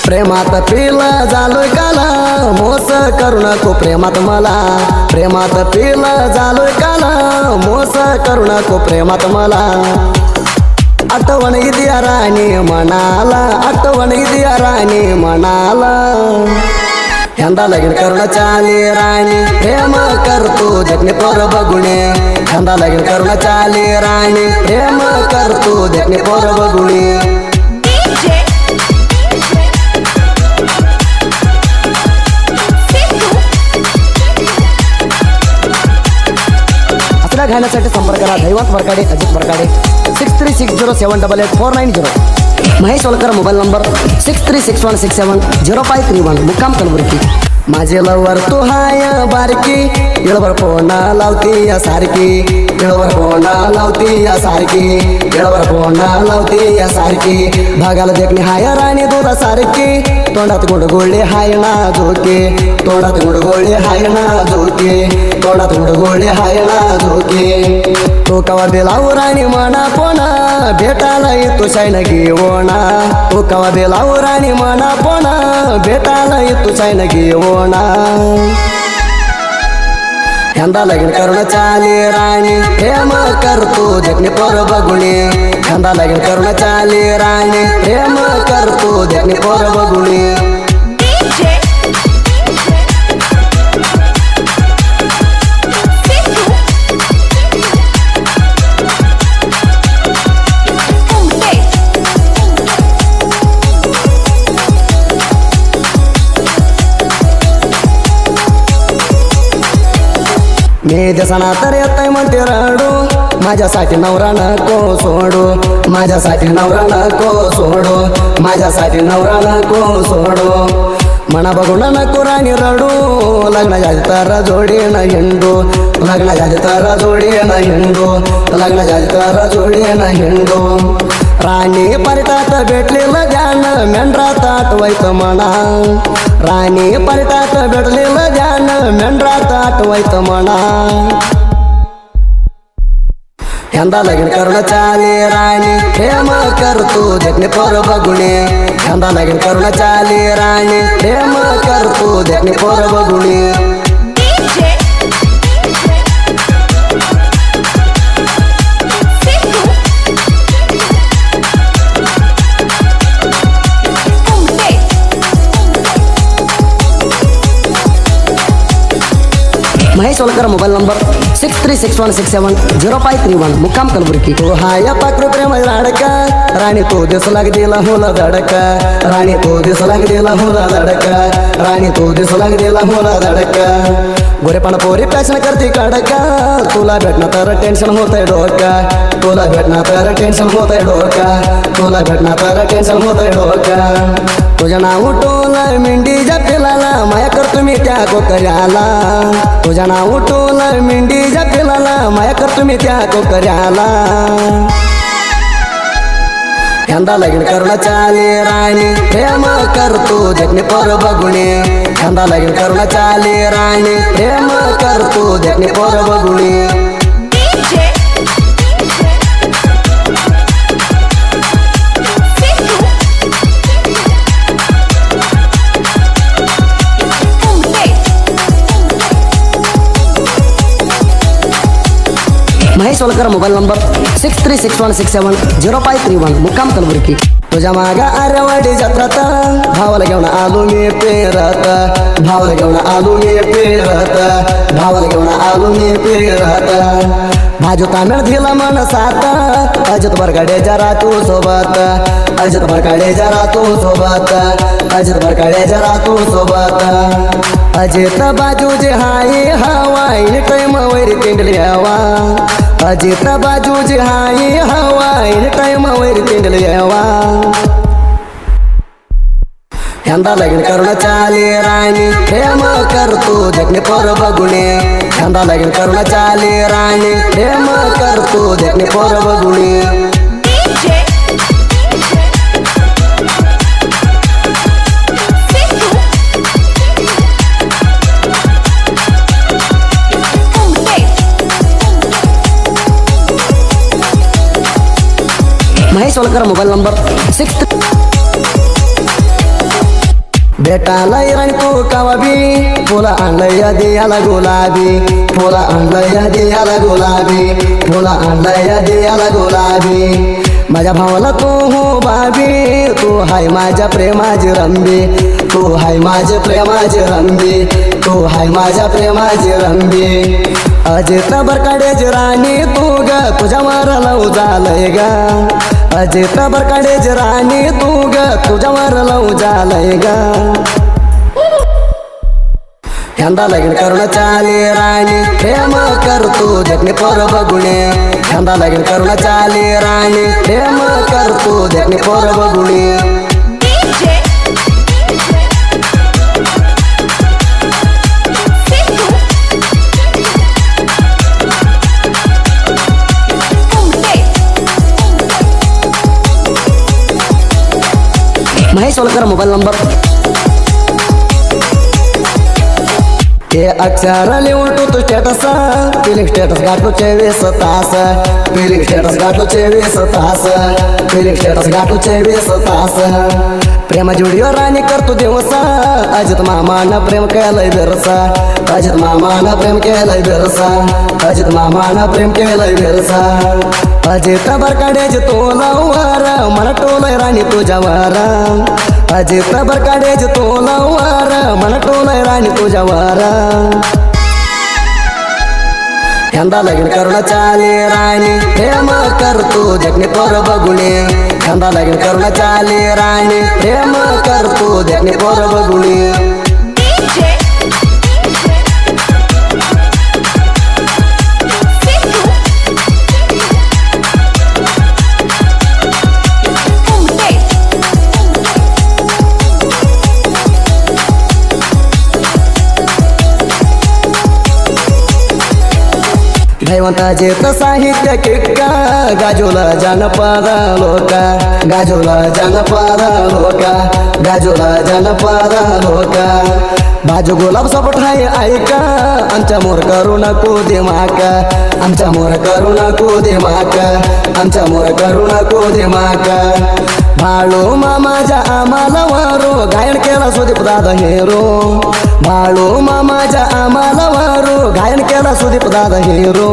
प्रेमात पिला झालोय काला मोस करू नको प्रेमात मला प्रेमात पिला झालोय काला मोस करू नको प्रेमात मला आठवण इतिया राणी मनाला आठवण इतिया राणी मनाला यंदा लगीन करून चाली राणी प्रेम करतो देखणे पोर बघुणे यंदा लगीन करून चाली राणी प्रेम करतो देखणे पोर बघुणे घालण्यासाठी संपर्क करा दैवत वरकाडे अजित वरकाडे 6360788490 महेश वलकर मोबाईल नंबर 6361670531 मुक्काम कलबुर्गी माझे लवर तू हाय बारकी येळवर पोना लावती या सारखी येळवर पोना लावती या सारखी येळवर पोना लावती या सारखी भागाला देखणी हाय राणी दुधा सारखी तोंडात गुडगुळे हाय ना झोके तोंडात गुडगुळे हाय ना झोके तोंडात गुडगुळे हाय ना झोके तो कवा बेलाऊ राणी मना पोना भेटायला येतो शाईन घेवणा तो कवा बेलाऊ राणी मना पोना भेटायला येतो शाईन घेवणा यंदा लगीन करून चाली राणी प्रेम करतो देखणे पोर बघुणे यंदा लगीन करून चाली राणी प्रेम करतो देखणे पोर बघुणे मी देसाना तर येतय म्हणते रडू माझ्यासाठी नवरा नको सोडू माझ्यासाठी नवरा नको सोडू माझ्यासाठी नवरा नको सोडू मना बघून नको राणी रडू लग्न झाले तर जोडी न हिंडू लग्न झाले तर जोडी न हिंडू लग्न झाले तर जोडी न हिंडू राणी परटात भेटलेलं जाण मेंढरात आठवायचं म्हणा राणी परटात भेटलेलं जाण मेंढरात आठवायचं म्हणा यंदा लगीन करून चाली राणी प्रेम करतो देखणे पोर बघुणे यंदा लगीन करून चाली राणी प्रेम करतो देखणे पोर बघुणे महेश वलकर मोबाईल नंबर 6361670531 मुक्काम कलबुर्गी तो हाय पाखरू प्रेम लाडका राणी तो दिस लाग दिला होला धडका राणी तो दिस लाग दिला होला धडका राणी तो दिस लाग दिला होला धडका गोरेपण पोरी पॅशन करते कडका तुला भेटणार तर टेन्शन होतंय डोका तुला भेटणार तर टेन्शन होतंय डोका तुला भेटणार तर टेन्शन होतंय डोका तुझं नाव टोला मेंढीच्या पिलाला माया करतो मी त्या कोकऱ्याला तुझं नाव टोला मेंढीच्या पिलाला माया करतो मी त्या कोकऱ्याला यंदा लगीन करून चाली राणी प्रेम करतो देखणे पोर बघुणे यंदा लगीन करून चाली राणी प्रेम करतो देखणे पोर बघुणे महेश वलकर मोबाईल नंबर 6361670531 मुक्काम कलबुर्गी तुझ्या मागा आरेवाडी जत्रात भावाला घेऊन आलो मी पेरत भावाला घेऊन आलो मी पेरत भावाला घेऊन आलो मी पेरत भाजू तामिळ दिला मन सात अजित बरकाडे जरा तू सोबत अजित बरकाडे जरा तू सोबत अजित बरकाडे जरा तू सोबत अजित बाजू जे हाय हवाई टाइम वैर तिंडली हवा अजित बाजू जे हाय हवाई टाइम वैर तिंडली हवा यंदा लगीन करून चाली राणी प्रेम करतो देखणे पोर बघुणे यंदा लगीन करून चाली राणी प्रेम करतो देखणे पोर बघुणे महेश वलकर मोबाईल नंबर 63 भेटाला राणी तू कावाबी फुला आणलंय दियाला गुलाबी फुला आणलंय दियाला गुलाबी फुला आणलंय दियाला गुलाबी माझ्या भावाला तू हो बाबी तू हाय माझ्या प्रेमाची रंबी तू हाय माझ्या प्रेमाची रंबी तू हाय माझ्या प्रेमाची रंबी अजित बरकाडेज राणी तू ग तुझ्या माराला उजालय ग अजित बरकाडेज राणी तू ग तुझ्या माराला उजालय ग यंदा लग्न करून चाली राणी प्रेम करतो देखणे पोर बघुणे यंदा लग्न करून चाली राणी प्रेम करतो देखणे पोर बघुणे महेश सोलकर मोबाईल नंबर हे अक्षर लिहून तू स्टेटस फिलिंग स्टेटस गाठो 24 तास फिलिंग स्टेटस गाठो 24 तास फिलिंग स्टेटस गाठो 24 तास प्रेम जुडिओ राणी करतो दिवसा अजित मामानं प्रेम केलंय बेरसा अजित मामानं प्रेम केलंय बेरसा अजित मामानं प्रेम केलंय बेरसा अजित बरकाडेज तो लवर मला टोलय राणी तुझ्यावर अजित बरकाडेज तो लवर मला टोलय राणी तुझ्यावर यंदा लग्न करून चाली राणी प्रेम करतो देखणे पोर बघुणे यंदा लग्न करून चाली राणी प्रेम करतो देखणे पोर बघुणे दैवंताजेत साहित्य किक्का गाजोला जनपद लोका गाजोला जनपद लोका गाजोला जनपद लोका बाजू गुलाब सपट हाय ऐका आमच्या मोर करू नको दिमाका आमच्या मोर करू नको दिमाका आमच्या मोर करू नको दिमाका भाळू मामाच्या आम्हाला वारो गायन केला सुदीप दादा हेरो भाळू मामाच्या आम्हाला वारो गायन केला सुदीप दादा हेरो